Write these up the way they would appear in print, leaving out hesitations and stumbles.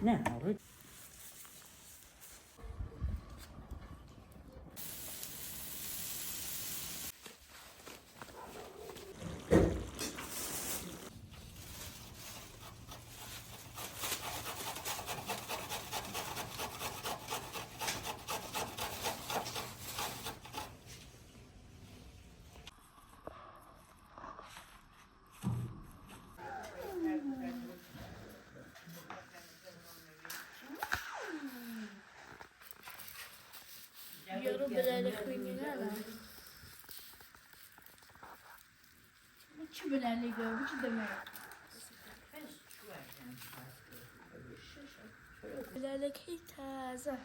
نه آره. یارو به دل خوینی ندارم چی به دل گرم چی دمه به دل کی تازه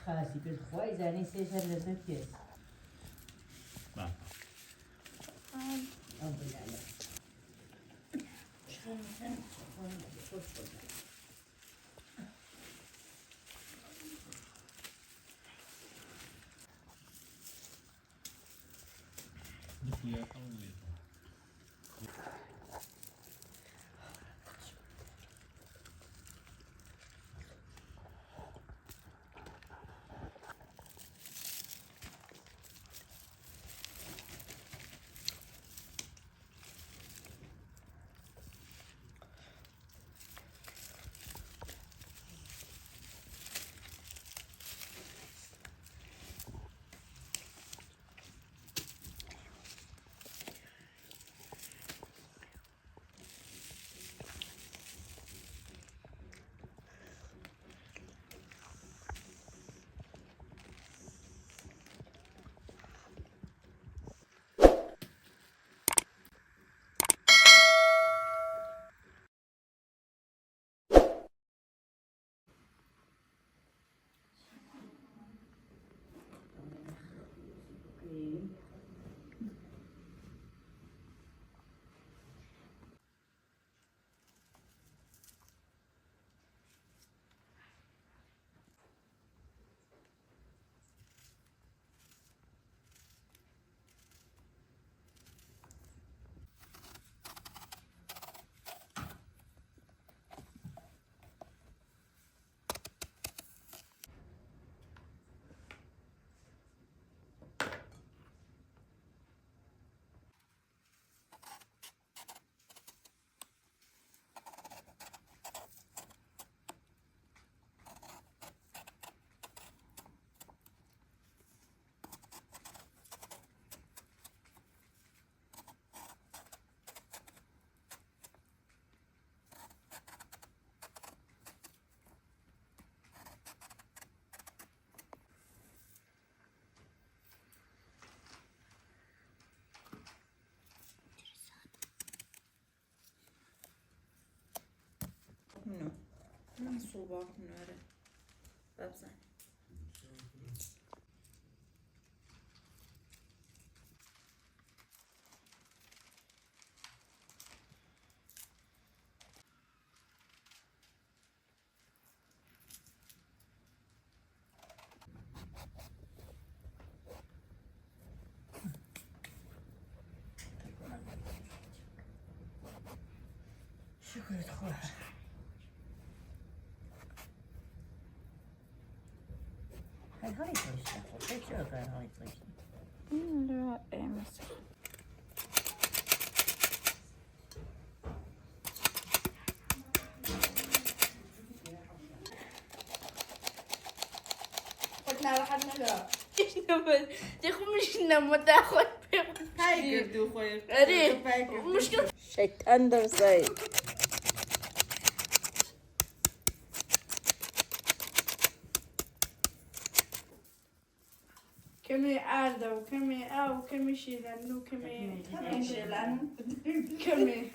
خاصی به خوای زنی سیشن لذت گیست آن بلاله چون خوش بود منو من صبح کناره ببزن شکرت خدا هل هایی داشته خود چرا کار هایی داشته لا امس خود نراحت نگاه چه خوب میشینم و تاخد هاي قردو خويا آره مشکل شیطان در سایی کمی آرده و کمی آو کمی شیرن و کمی شلن کمی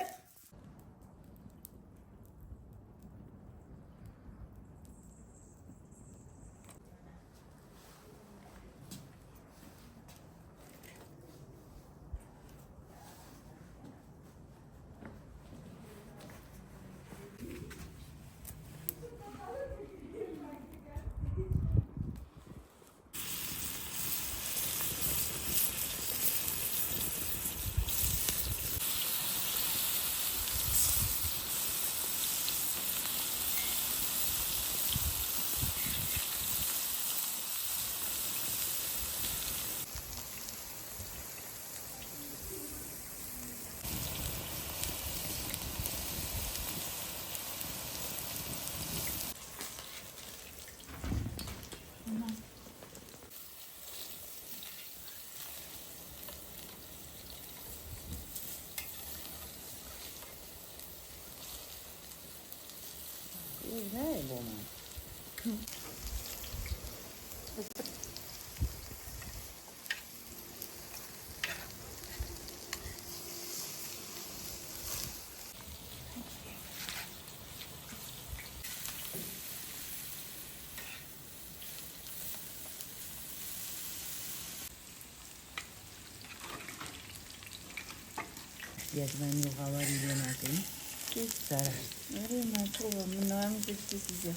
نه با من یزمن یو خبری دیگه نکنی که سره آره من خوبم من نام کشتی سیزه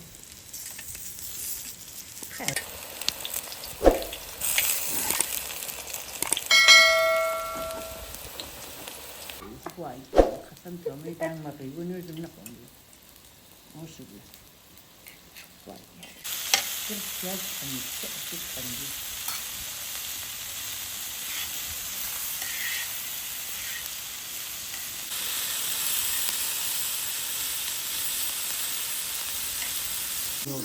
وای خسم تو میدم ما بیگونی رو زمین خوندی ماشیگی وای سرسیاج خمید سرسیاج خمیدی Wat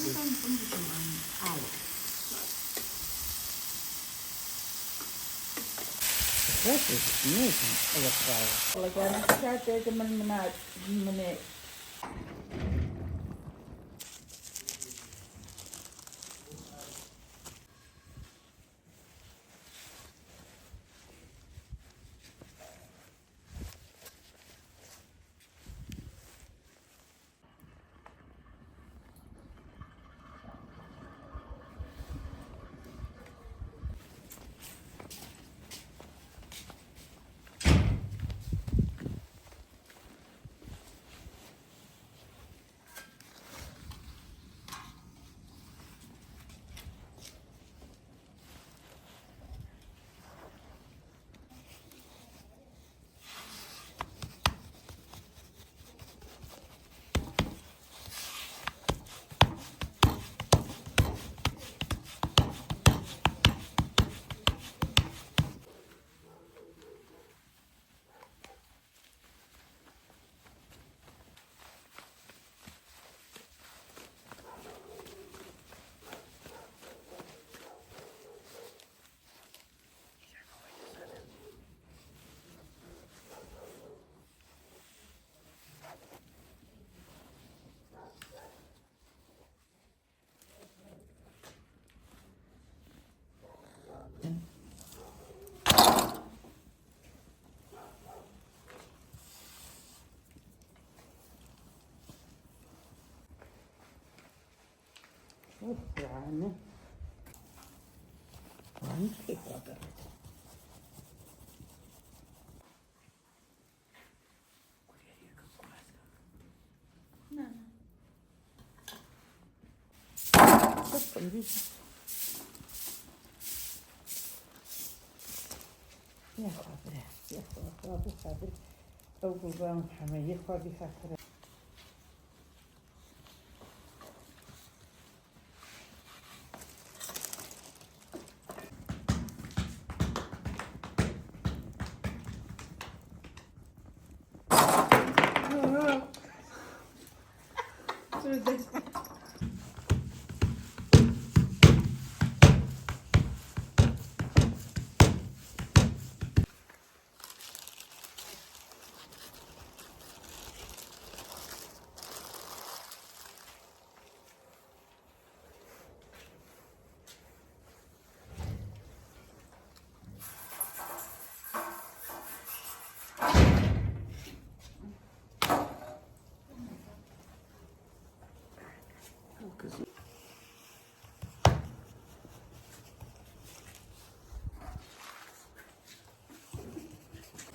is het? Nee, wat vrouwen. والله كانت ساعتها من منات من Yani. Hangi kadar? نه Kıskın bir. Ya kadar. Ya kadar. O kurban hamile kadar kadar.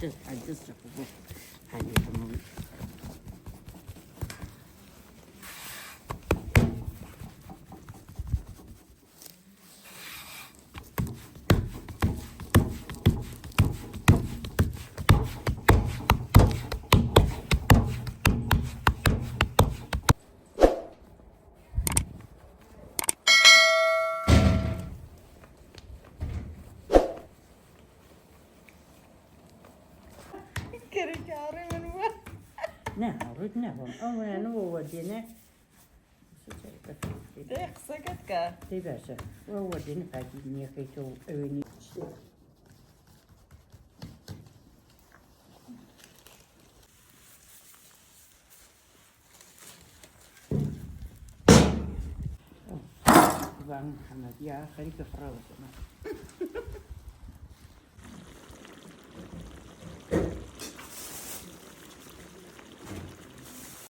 Just hadi tamam. نه رد نبام اما نه وودینه دقیق سکت که دی باشه وودینه فقط نیکی تو اونی بان محمد يا خليك فراوة